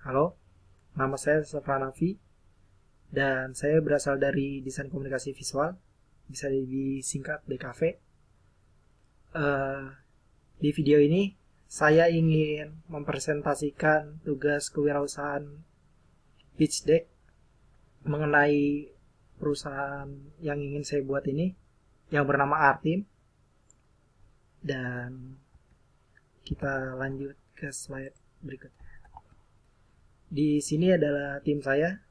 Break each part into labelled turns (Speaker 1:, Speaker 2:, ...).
Speaker 1: Halo, nama saya Safranavi dan saya berasal dari Desain Komunikasi Visual, bisa disingkat DKV. Eh, di video ini saya ingin mempresentasikan tugas kewirausahaan pitch deck mengenai perusahaan yang ingin saya buat ini yang bernama Artim, dan kita lanjut ke slide berikutnya. Di sini adalah tim saya.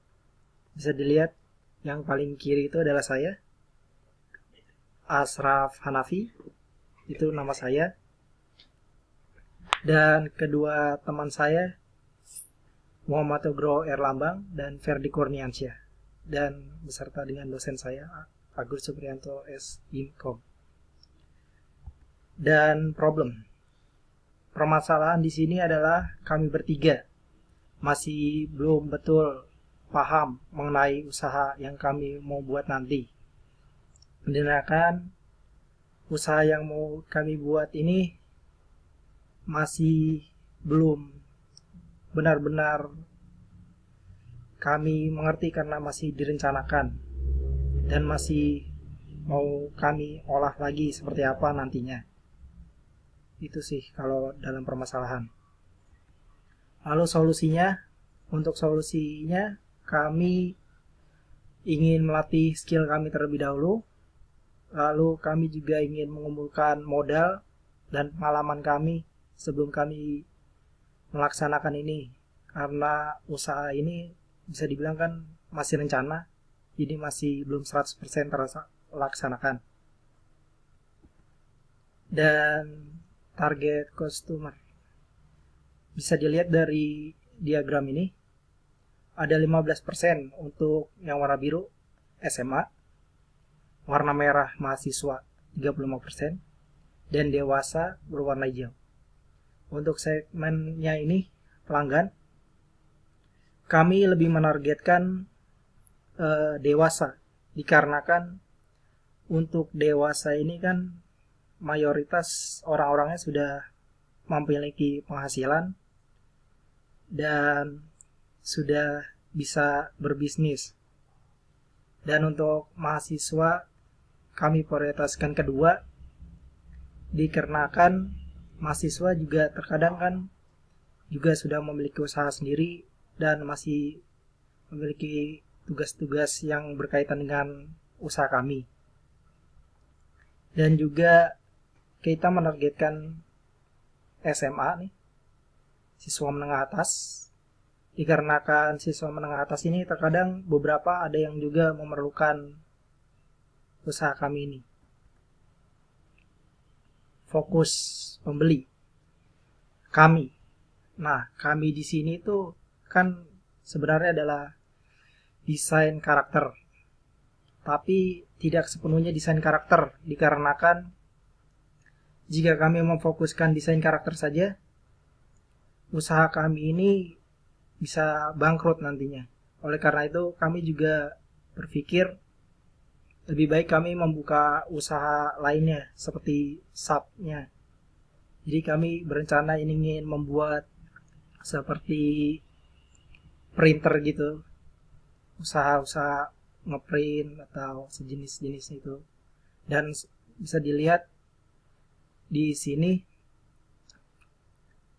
Speaker 1: Bisa dilihat yang paling kiri itu adalah saya, Ashraf Hanafi, itu nama saya. Dan kedua teman saya, Muhammad Ogro Erlambang dan Ferdi Kurniansyah. Dan beserta dengan dosen saya, Agus Supriyanto S. Imkom. Dan permasalahan di sini adalah kami bertiga masih belum betul paham mengenai usaha yang kami mau buat nanti. Dikarenakan usaha yang mau kami buat ini masih belum benar-benar kami mengerti karena masih direncanakan dan masih mau kami olah lagi seperti apa nantinya. Itu sih kalau dalam permasalahan. Lalu untuk solusinya kami ingin melatih skill kami terlebih dahulu. Lalu kami juga ingin mengumpulkan modal dan pengalaman kami sebelum kami melaksanakan ini. Karena usaha ini bisa dibilang kan masih rencana, jadi masih belum 100% terlaksanakan. Dan target customer bisa dilihat dari diagram ini. Ada 15% untuk yang warna biru SMA, warna merah mahasiswa 35%, dan dewasa berwarna hijau. Untuk segmennya ini pelanggan, kami lebih menargetkan dewasa, dikarenakan untuk dewasa ini kan mayoritas orang-orangnya sudah memiliki penghasilan dan sudah bisa berbisnis. Dan untuk mahasiswa kami prioritaskan kedua, dikarenakan mahasiswa juga terkadang kan juga sudah memiliki usaha sendiri dan masih memiliki tugas-tugas yang berkaitan dengan usaha kami. Dan juga kita menargetkan SMA nih, siswa menengah atas, dikarenakan siswa menengah atas ini terkadang beberapa ada yang juga memerlukan usaha kami ini. Fokus pembeli kami. Nah, kami di sini tuh kan sebenarnya adalah desain karakter. Tapi tidak sepenuhnya desain karakter, dikarenakan jika kami memfokuskan desain karakter saja, usaha kami ini bisa bangkrut nantinya. Oleh karena itu, kami juga berpikir lebih baik kami membuka usaha lainnya seperti sub-nya. Jadi kami berencana ingin membuat seperti printer gitu, usaha-usaha ngeprint atau sejenis-jenis itu. Dan bisa dilihat di sini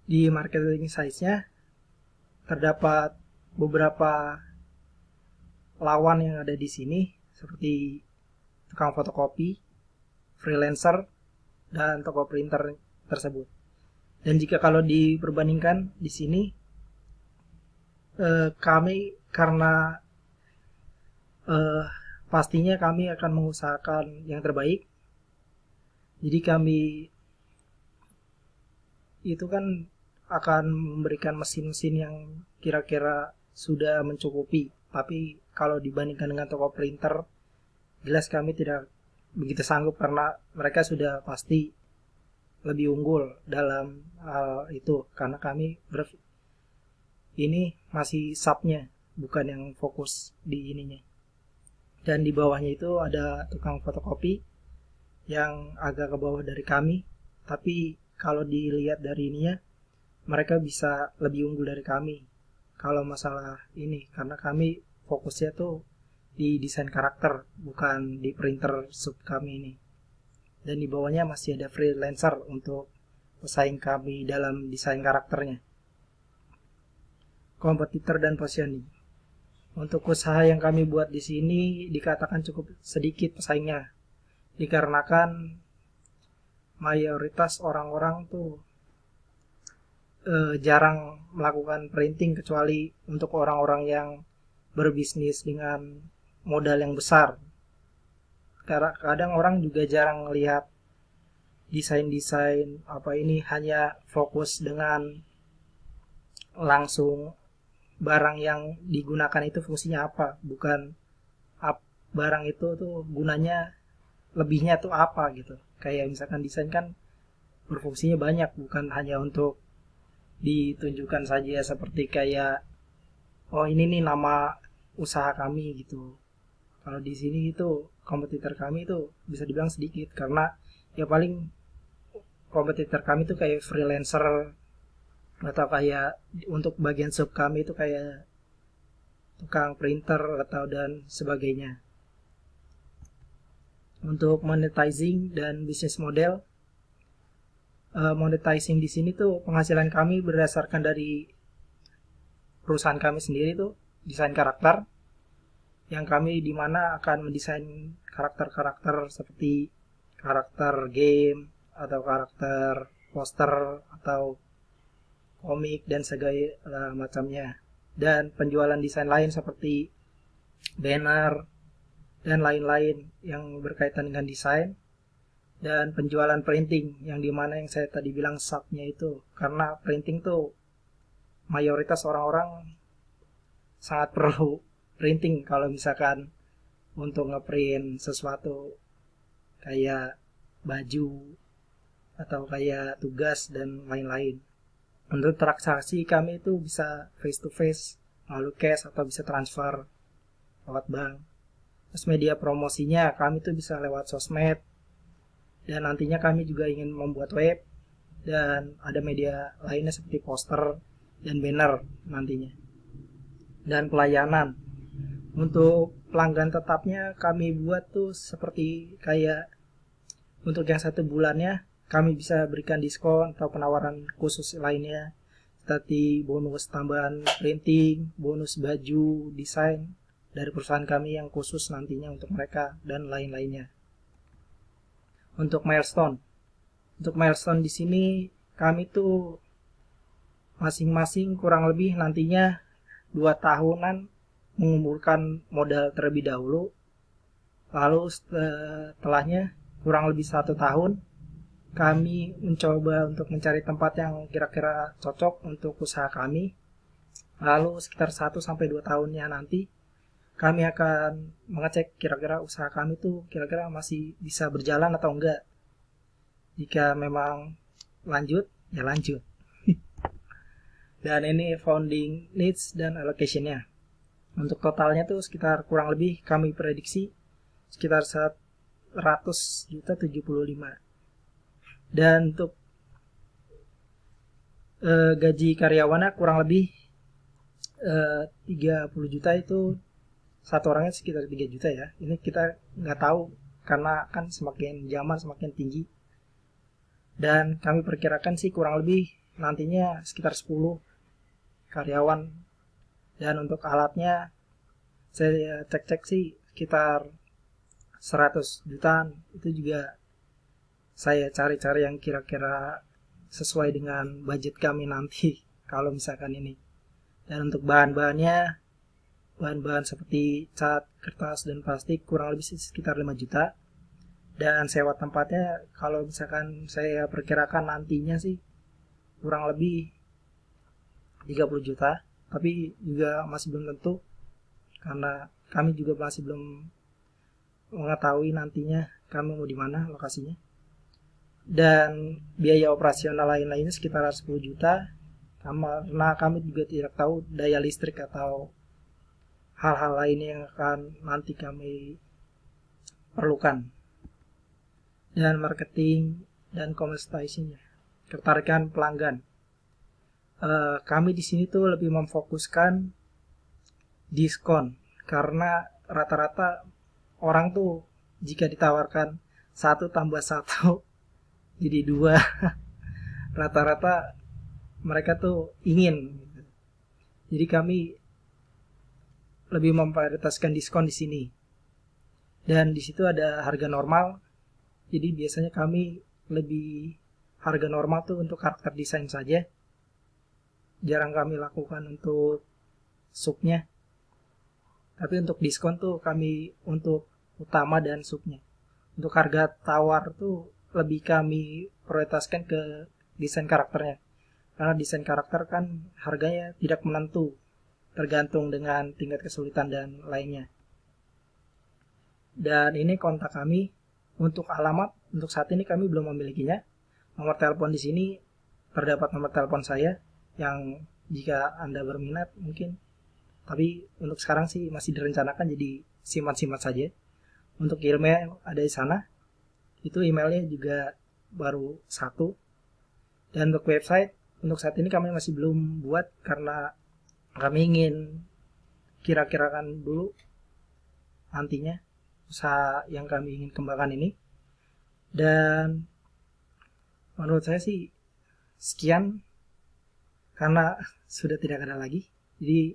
Speaker 1: di marketing size-nya terdapat beberapa lawan yang ada di sini seperti tukang fotokopi, freelancer, dan toko printer tersebut. Dan jika kalau diperbandingkan di sini, kami karena pastinya kami akan mengusahakan yang terbaik. Jadi kami itu kan akan memberikan mesin-mesin yang kira-kira sudah mencukupi. Tapi kalau dibandingkan dengan toko printer, jelas kami tidak begitu sanggup karena mereka sudah pasti lebih unggul dalam hal itu. Karena kami ini masih subnya, bukan yang fokus di ininya. Dan di bawahnya itu ada tukang fotokopi yang agak ke bawah dari kami. Tapi kalau dilihat dari ininya, mereka bisa lebih unggul dari kami kalau masalah ini, karena kami fokusnya tuh di desain karakter, bukan di printer sub kami ini. Dan di bawahnya masih ada freelancer untuk pesaing kami dalam desain karakternya. Kompetitor dan positioning. Untuk usaha yang kami buat di sini dikatakan cukup sedikit pesaingnya, dikarenakan mayoritas orang-orang tuh jarang melakukan printing kecuali untuk orang-orang yang berbisnis dengan modal yang besar. Karena kadang orang juga jarang lihat desain-desain apa ini, hanya fokus dengan langsung barang yang digunakan itu fungsinya apa, bukan barang itu tuh gunanya lebihnya tuh apa gitu. Kayak misalkan desain kan berfungsinya banyak, bukan hanya untuk ditunjukkan saja seperti kayak oh ini nih nama usaha kami gitu. Kalau di sini itu kompetitor kami itu bisa dibilang sedikit, karena ya paling kompetitor kami itu kayak freelancer atau kayak untuk bagian sub kami itu kayak tukang printer atau dan sebagainya. Untuk monetizing dan bisnis model, monetizing di sini tuh penghasilan kami berdasarkan dari perusahaan kami sendiri tuh desain karakter, yang kami dimana akan mendesain karakter-karakter seperti karakter game atau karakter poster atau komik dan segala macamnya, dan penjualan desain lain seperti banner dan lain-lain yang berkaitan dengan desain, dan penjualan printing yang dimana yang saya tadi bilang subnya itu, karena printing tuh mayoritas orang-orang sangat perlu printing kalau misalkan untuk ngeprint sesuatu kayak baju atau kayak tugas dan lain-lain. Untuk transaksi kami itu bisa face to face melalui cash atau bisa transfer lewat bank. Terus media promosinya kami itu bisa lewat sosmed, dan nantinya kami juga ingin membuat web dan ada media lainnya seperti poster dan banner nantinya. Dan pelayanan, untuk pelanggan tetapnya kami buat tuh seperti kayak untuk yang 1 bulannya kami bisa berikan diskon atau penawaran khusus lainnya seperti bonus tambahan printing, bonus baju desain dari perusahaan kami yang khusus nantinya untuk mereka dan lain-lainnya. Untuk milestone di sini kami tuh masing-masing kurang lebih nantinya 2 tahunan mengumpulkan modal terlebih dahulu, lalu setelahnya kurang lebih 1 tahun kami mencoba untuk mencari tempat yang kira-kira cocok untuk usaha kami. Lalu sekitar 1-2 tahunnya nanti kami akan mengecek kira-kira usaha kami tuh kira-kira masih bisa berjalan atau enggak. Jika memang lanjut, ya lanjut. Dan ini founding needs dan allocation-nya. Untuk totalnya tuh sekitar kurang lebih kami prediksi sekitar 100.075. Dan untuk gaji karyawannya kurang lebih 30 juta, itu satu orangnya sekitar 3 juta ya. Ini kita nggak tahu karena kan semakin zaman semakin tinggi. Dan kami perkirakan sih kurang lebih nantinya sekitar 10 karyawan. Dan untuk alatnya saya cek-cek sih sekitar 100 jutaan. Itu juga saya cari-cari yang kira-kira sesuai dengan budget kami nanti kalau misalkan ini. Dan untuk bahan-bahannya, bahan-bahan seperti cat, kertas, dan plastik kurang lebih sekitar 5 juta. Dan sewa tempatnya kalau misalkan saya perkirakan nantinya sih kurang lebih 30 juta. Tapi juga masih belum tentu karena kami juga masih belum mengetahui nantinya kami mau di mana lokasinya. Dan biaya operasional lain-lainnya sekitar 10 juta karena kami juga tidak tahu daya listrik atau hal-hal lainnya yang akan nanti kami perlukan. Dan marketing dan commercializing-nya, ketertarikan pelanggan. kami di sini tuh lebih memfokuskan diskon, karena rata-rata orang tuh jika ditawarkan satu tambah satu jadi dua, rata-rata mereka tuh ingin. Jadi kami lebih memprioritaskan diskon di sini. Dan di situ ada harga normal. Jadi biasanya kami lebih harga normal tuh untuk karakter desain saja. Jarang kami lakukan untuk subnya. Tapi untuk diskon tuh kami untuk utama dan subnya. Untuk harga tawar tuh lebih kami prioritaskan ke desain karakternya. Karena desain karakter kan harganya tidak menentu, tergantung dengan tingkat kesulitan dan lainnya. Dan ini kontak kami. Untuk alamat, untuk saat ini kami belum memilikinya. Nomor telepon di sini terdapat nomor telepon saya yang jika Anda berminat mungkin. Tapi untuk sekarang sih masih direncanakan, jadi simpan-simpan saja. Untuk email ada di sana. Itu emailnya juga baru satu. Dan untuk website, untuk saat ini kami masih belum buat karena kami ingin kira-kirakan dulu nantinya usaha yang kami ingin kembangkan ini. Dan menurut saya sih sekian, karena sudah tidak ada lagi. Jadi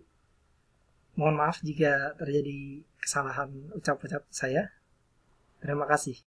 Speaker 1: mohon maaf jika terjadi kesalahan ucap-ucap saya. Terima kasih.